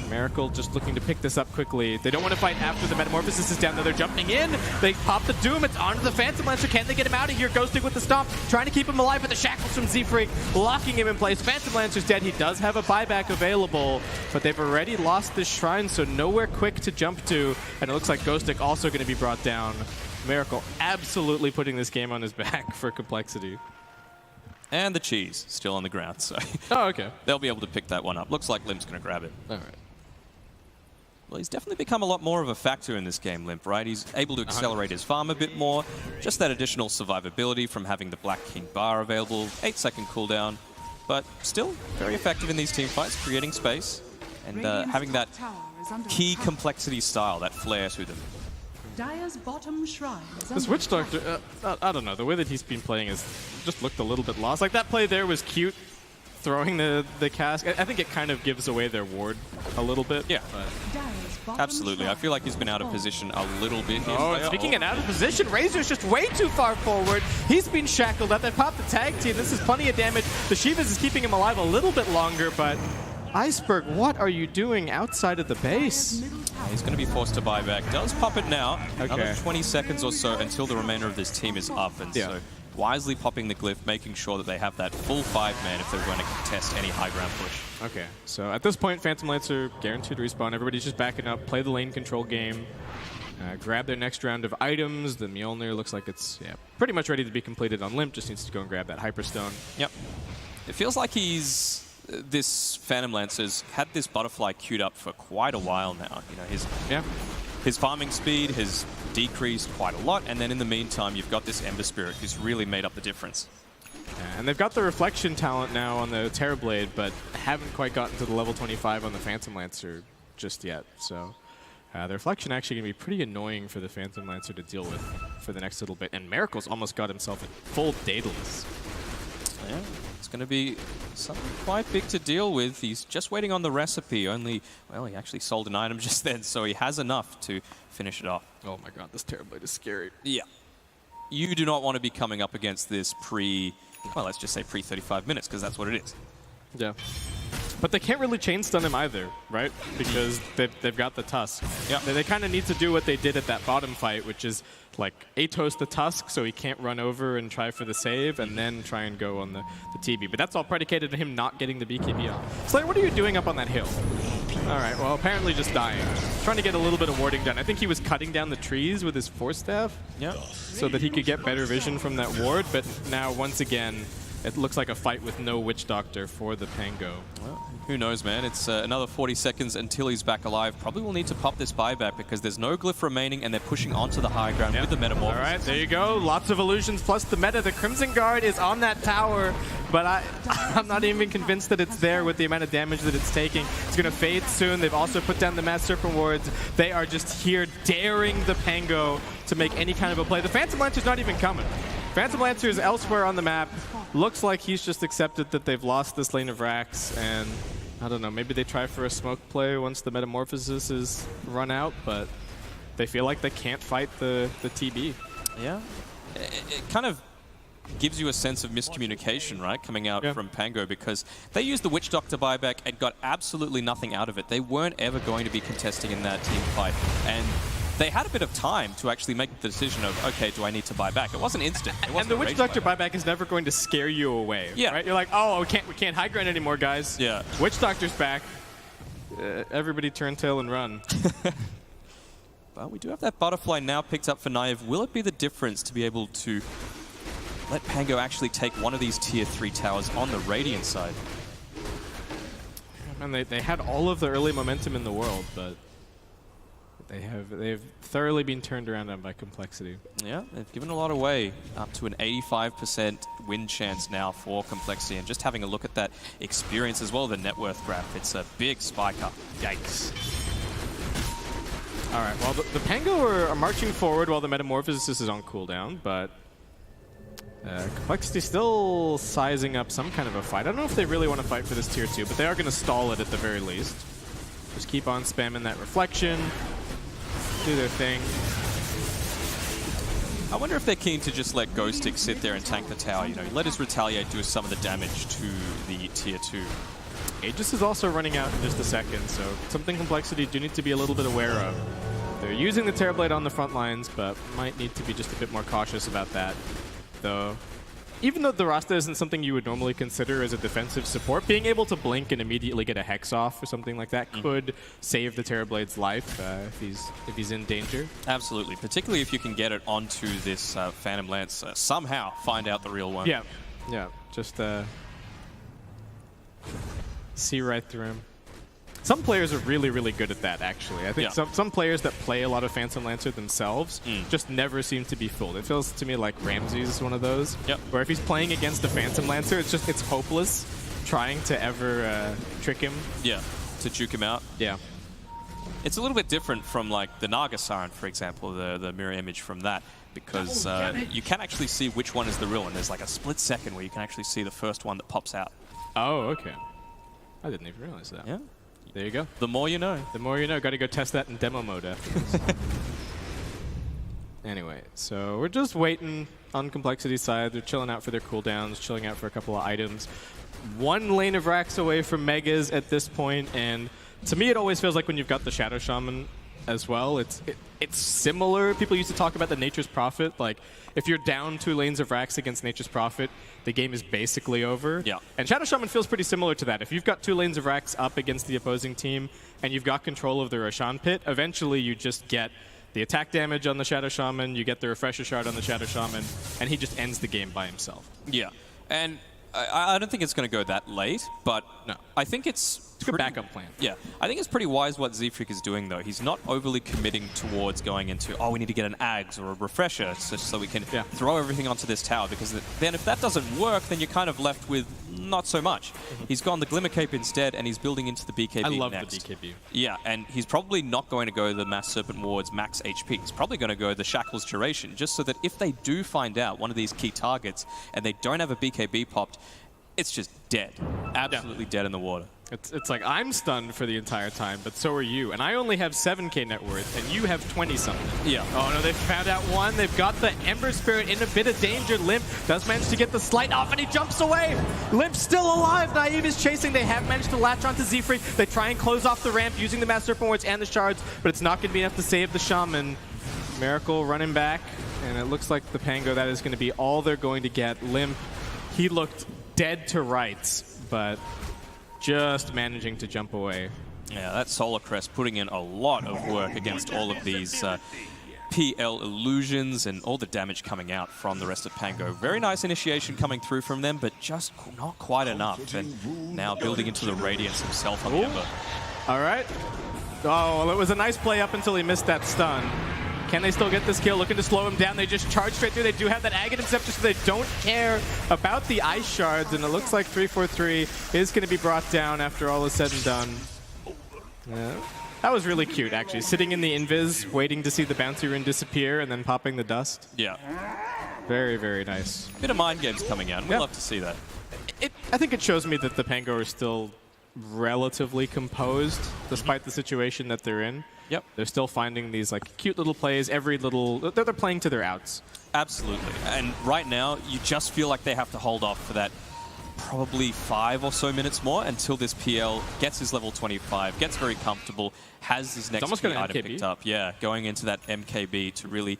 Miracle just looking to pick this up quickly. They don't want to fight after the Metamorphosis is down, though. They're jumping in. They pop the Doom. It's onto the Phantom Lancer. Can they get him out of here? Ghosting with the Stomp, trying to keep him alive, but the Shackles from Z-Freak locking him in place. Phantom Lancer's dead. He does have a buyback available, but they've already lost this Shrine, so nowhere quick to jump to. And it looks like Ghostic also going to be brought down. Miracle absolutely putting this game on his back for Complexity. And the cheese still on the ground, so oh, okay. They'll be able to pick that one up. Looks like Lim's going to grab it. All right. Well, he's definitely become a lot more of a factor in this game, Limp, right? He's able to accelerate his farm a bit more. Just that additional survivability from having the Black King bar available, 8-second cooldown, but still very effective in these team fights, creating space and having that key Complexity style, that flair to them. Dire's bottom shrine. This Witch Doctor, I don't know, the way that he's been playing has just looked a little bit lost. Like, that play there was cute, throwing the cask. I think it kind of gives away their ward a little bit. Yeah, absolutely. I feel like he's been out of position a little bit here. Oh, speaking of out of position, Razor's just way too far forward. He's been shackled up. They popped the tag team. This is plenty of damage. The Shivas is keeping him alive a little bit longer, but Iceberg, what are you doing outside of the base? He's going to be forced to buy back. Does pop it now. Okay. Another 20 seconds or so until the remainder of this team is up. And so wisely popping the glyph, making sure that they have that full 5-man if they're going to contest any high ground push. Okay, so at this point, Phantom Lancer guaranteed respawn. Everybody's just backing up, play the lane control game, grab their next round of items. The Mjolnir looks like it's pretty much ready to be completed on Limp. Just needs to go and grab that Hyperstone. Yep. It feels like this Phantom Lancer's had this butterfly queued up for quite a while now. You know, his farming speed has decreased quite a lot, and then in the meantime, you've got this Ember Spirit who's really made up the difference. Yeah, and they've got the Reflection talent now on the Terrorblade, but haven't quite gotten to the level 25 on the Phantom Lancer just yet. So the Reflection actually going to be pretty annoying for the Phantom Lancer to deal with for the next little bit. And Miracle's almost got himself a full Daedalus. Yeah, it's going to be something quite big to deal with. He's just waiting on the recipe. Only, well, he actually sold an item just then, so he has enough to finish it off. Oh my god, this Terrorblade is scary. Yeah. You do not want to be coming up against this well, let's just say pre-35 minutes, because that's what it is. Yeah. But they can't really chain stun him either, right? Because they've got the Tusk. Yeah. They kind of need to do what they did at that bottom fight, which is like Atos the Tusk so he can't run over and try for the save, and then try and go on the TB. But that's all predicated on him not getting the BKB off. Slayer, what are you doing up on that hill? All right, well, apparently just dying. Trying to get a little bit of warding done. I think he was cutting down the trees with his Force Staff so that he could get better vision from that ward, but now, once again, it looks like a fight with no Witch Doctor for the Pango. Well, who knows, man? It's another 40 seconds until he's back alive. Probably will need to pop this buyback because there's no glyph remaining and they're pushing onto the high ground with the Metamorphosis. All right, there you go. Lots of illusions plus the meta. The Crimson Guard is on that tower, but I'm not even convinced that it's there with the amount of damage that it's taking. It's going to fade soon. They've also put down the Mass Serpent Wards. They are just here daring the Pango to make any kind of a play. The Phantom Lancer's not even coming. Phantom Lancer is elsewhere on the map. Looks like he's just accepted that they've lost this lane of racks, and I don't know, maybe they try for a smoke play once the Metamorphosis is run out, but they feel like they can't fight the TB. Yeah. It kind of gives you a sense of miscommunication, right, coming out from Pango, because they used the Witch Doctor buyback and got absolutely nothing out of it. They weren't ever going to be contesting in that team fight, and they had a bit of time to actually make the decision of, okay, do I need to buy back? It wasn't instant. It wasn't and the Witch Doctor buyback is never going to scare you away. Yeah. Right? You're like, oh, we can't high ground anymore, guys. Yeah. Witch Doctor's back. Everybody turn tail and run. But we do have that butterfly now picked up for Naive. Will it be the difference to be able to let Pango actually take one of these tier 3 towers on the Radiant side? And they had all of the early momentum in the world, but They've thoroughly been turned around on by complexity. Yeah, they've given a lot away, up to an 85% win chance now for complexity. And just having a look at that experience as well, the net worth graph, it's a big spike up. Yikes. All right, well, the Pango are marching forward while the Metamorphosis is on cooldown, but complexity still sizing up some kind of a fight. I don't know if they really want to fight for this tier 2, but they are going to stall it at the very least. Just keep on spamming that reflection, do their thing. I wonder if they're keen to just let Ghostic sit there and tank the tower. You know, let his Retaliate do some of the damage to the tier 2. Aegis is also running out in just a second, so something complexity do need to be a little bit aware of. They're using the Terrorblade on the front lines, but might need to be just a bit more cautious about that. Though, even though the Rasta isn't something you would normally consider as a defensive support, being able to blink and immediately get a Hex off or something like that could save the Terrorblade's life if he's in danger. Absolutely, particularly if you can get it onto this Phantom Lance, somehow find out the real one. Yeah, just see right through him. Some players are really, really good at that, actually. I think some players that play a lot of Phantom Lancer themselves just never seem to be fooled. It feels to me like Ramses is one of those, where if he's playing against a Phantom Lancer, it's hopeless trying to ever trick him. Yeah, to juke him out. Yeah. It's a little bit different from like the Naga Siren, for example, the mirror image from that, because you can actually see which one is the real one. There's like a split second where you can actually see the first one that pops out. Oh, okay. I didn't even realize that. Yeah. There you go. The more you know. The more you know. Got to go test that in demo mode after this. Anyway, so we're just waiting on Complexity's side. They're chilling out for their cooldowns, chilling out for a couple of items. One lane of racks away from Megas at this point, and to me it always feels like when you've got the Shadow Shaman as well, it's similar. People used to talk about the Nature's Prophet. Like, if you're down 2 lanes of racks against Nature's Prophet, the game is basically over. Yeah. And Shadow Shaman feels pretty similar to that. If you've got 2 lanes of racks up against the opposing team and you've got control of the Roshan Pit, eventually you just get the attack damage on the Shadow Shaman, you get the Refresher Shard on the Shadow Shaman, and he just ends the game by himself. Yeah. And I don't think it's going to go that late, but no. I think it's a good backup plan. Yeah. I think it's pretty wise what Z-Freak is doing, though. He's not overly committing towards going into, oh, we need to get an Ags or a Refresher so we can throw everything onto this tower, because then if that doesn't work, then you're kind of left with not so much. He's gone the Glimmer Cape instead, and he's building into the BKB I love next. the BKB. Yeah, and he's probably not going to go the Mass Serpent Ward's max HP. He's probably going to go the Shackles Duration, just so that if they do find out one of these key targets and they don't have a BKB popped, it's just dead. Absolutely dead in the water. It's like, I'm stunned for the entire time, but so are you. And I only have 7k net worth, and you have 20-something. Yeah. Oh, no, they found out one. They've got the Ember Spirit in a bit of danger. Limp does manage to get the slight off, and he jumps away. Limp's still alive. Naive is chasing. They have managed to latch onto Z-Freak. They try and close off the ramp using the Mass Serpent Wards and the Shards, but it's not going to be enough to save the Shaman. Miracle running back, and it looks like the Pango, that is going to be all they're going to get. Limp, he looked dead to rights, but just managing to jump away. Yeah, that Solar Crest putting in a lot of work against all of these PL illusions and all the damage coming out from the rest of Pango. Very nice initiation coming through from them, but just not quite enough. And now building into the Radiance himself on the Ember. All right. Oh, well, it was a nice play up until he missed that stun. Can they still get this kill? Looking to slow him down. They just charge straight through. They do have that Aghanim Scepter, so they don't care about the Ice Shards. And it looks like 343 is going to be brought down after all is said and done. Yeah. That was really cute, actually. Sitting in the Invis, waiting to see the Bouncy Rune disappear, and then popping the dust. Yeah. Very, very nice. Bit of mind games coming out. We'd love to see that. I think it shows me that the Pango are still relatively composed, despite the situation that they're in. Yep. They're still finding these like cute little plays, they're playing to their outs. Absolutely. And right now, you just feel like they have to hold off for that probably 5 or so minutes more until this PL gets his level 25, gets very comfortable, has his next key item picked up. Yeah, going into that MKB to really,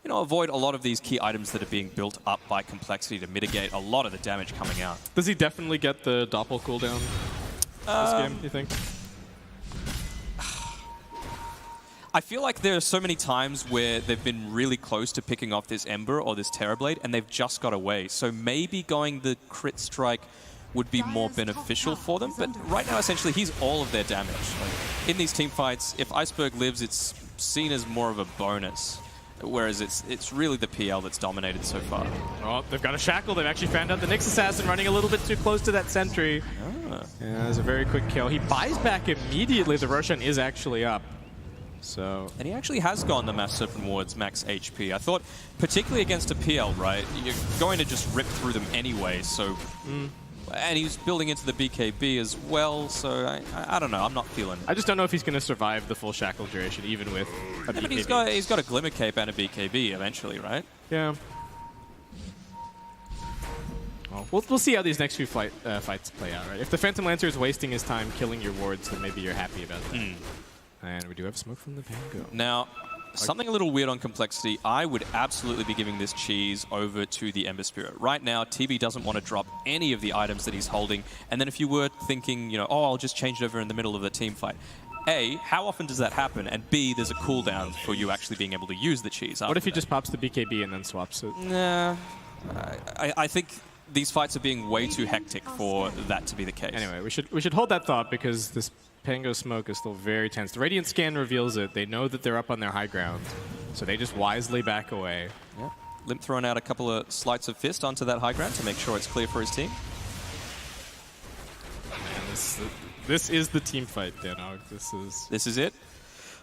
you know, avoid a lot of these key items that are being built up by complexity to mitigate a lot of the damage coming out. Does he definitely get the Doppel cooldown this game, you think? I feel like there are so many times where they've been really close to picking off this Ember or this Terrorblade, and they've just got away. So maybe going the crit strike would be more beneficial for them. But right now, essentially, he's all of their damage. Like, in these team fights, if Iceberg lives, it's seen as more of a bonus, whereas it's really the PL that's dominated so far. Oh, they've got a shackle. They've actually found out the Nyx Assassin running a little bit too close to that sentry. Yeah, there's a very quick kill. He buys back immediately. The Roshan is actually up. So, and he actually has gone the Mass Serpent Ward's max HP. I thought, particularly against a PL, right, you're going to just rip through them anyway, so... And he's building into the BKB as well, so I don't know, I'm not feeling... I just don't know if he's going to survive the full shackle duration, even with a BKB. But he's got a Glimmer Cape and a BKB eventually, right? Yeah. Well, we'll see how these next few fights play out, right? If the Phantom Lancer is wasting his time killing your wards, then maybe you're happy about that. And we do have smoke from the Pango. Now, something a little weird on Complexity, I would absolutely be giving this cheese over to the Ember Spirit. Right now, TB doesn't want to drop any of the items that he's holding, and then if you were thinking, you know, oh, I'll just change it over in the middle of the team fight. A, how often does that happen? And B, there's a cooldown for you actually being able to use the cheese. What if he just pops the BKB and then swaps it? Nah, I think these fights are being way too hectic for that to be the case. Anyway, we should hold that thought because this Pango smoke is still very tense. The Radiant Scan reveals it. They know that they're up on their high ground, so they just wisely back away. Yeah. Limp throwing out a couple of sleights of fist onto that high ground to make sure it's clear for his team. Man, this is the team fight, Danog. This is it?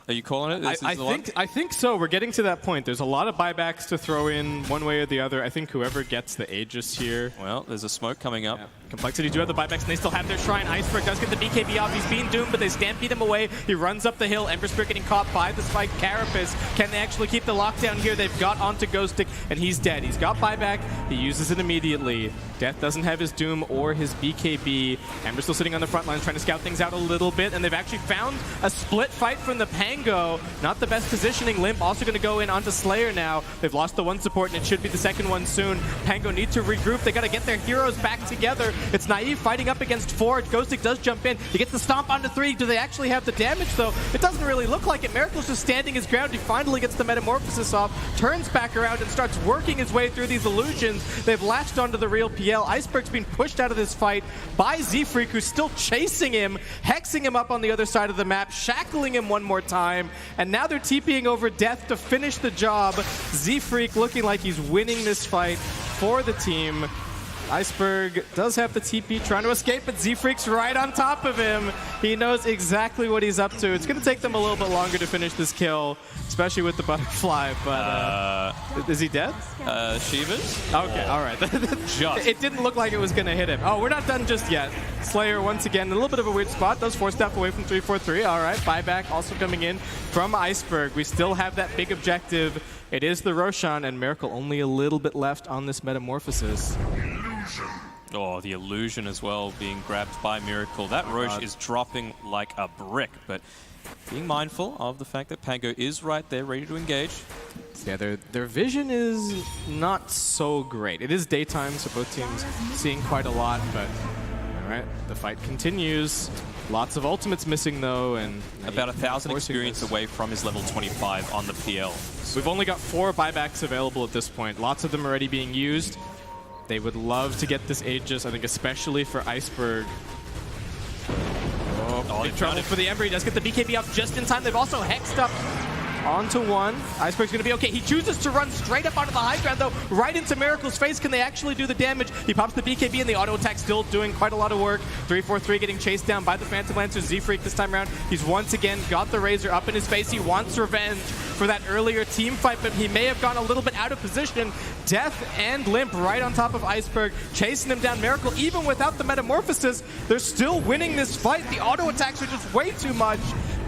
Are you calling it? I think so. We're getting to that point. There's a lot of buybacks to throw in one way or the other. I think whoever gets the Aegis here. Well, there's a smoke coming up. Yeah. Complexity do have the buybacks, and they still have their Shrine. Iceberg does get the BKB off. He's being doomed, but they stampede him away. He runs up the hill. Ember Spirit getting caught by the Spike Carapace. Can they actually keep the lockdown here? They've got onto Ghostic, and he's dead. He's got buyback. He uses it immediately. Death doesn't have his Doom or his BKB. Ember's still sitting on the front lines trying to scout things out a little bit, and they've actually found a split fight from the Pango. Not the best positioning. Limp also going to go in onto Slayer now. They've lost the one support, and it should be the second one soon. Pango need to regroup. They got to get their heroes back together. It's Naive fighting up against 4. Ghostic does jump in. He gets the stomp onto 3. Do they actually have the damage, though? It doesn't really look like it. Miracle's just standing his ground. He finally gets the Metamorphosis off, turns back around, and starts working his way through these illusions. They've latched onto the real PL. Iceberg's being pushed out of this fight by Z-Freak, who's still chasing him, hexing him up on the other side of the map, shackling him one more time, and now they're TPing over Death to finish the job. Z-Freak looking like he's winning this fight for the team. Iceberg does have the TP, trying to escape, but Z-Freak's right on top of him. He knows exactly what he's up to. It's going to take them a little bit longer to finish this kill, especially with the butterfly, but is he dead? Shivas? Okay, all right. It didn't look like it was going to hit him. Oh, we're not done just yet. Slayer, once again, in a little bit of a weird spot. Does 4-step away from 3-4-3. All right, buyback also coming in from Iceberg. We still have that big objective. It is the Roshan, and Miracle only a little bit left on this Metamorphosis. Oh, the illusion as well being grabbed by Miracle. That Roche is dropping like a brick, but being mindful of the fact that Pango is right there, ready to engage. Yeah, their vision is not so great. It is daytime, so both teams seeing quite a lot, but all right, the fight continues. Lots of ultimates missing, though, and about 1,000 experience away from his level 25 on the PL. We've only got 4 buybacks available at this point. Lots of them already being used. They would love to get this Aegis, I think, especially for Iceberg. Oh, big trouble for the Ember. He does get the BKB up just in time. They've also hexed up onto 1. Iceberg's going to be okay. He chooses to run straight up onto the high ground, though, right into Miracle's face. Can they actually do the damage? He pops the BKB, and the auto attack still doing quite a lot of work. 3-4-3 getting chased down by the Phantom Lancer. Z-Freak this time around. He's once again got the Razor up in his face. He wants revenge for that earlier team fight, but he may have gone a little bit out of position. Death and Limp right on top of Iceberg, chasing him down. Miracle, even without the Metamorphosis, they're still winning this fight. The auto attacks are just way too much.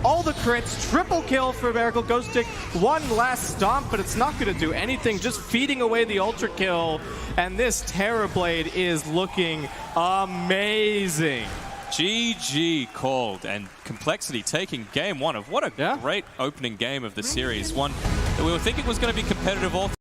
All the crits, triple kill for Miracle. Ghostic, one last stomp, but it's not going to do anything, just feeding away the ultra kill. And this Terrorblade is looking amazing. GG called, and Complexity taking game 1 of what a great opening game of the series. One that we were thinking was going to be competitive all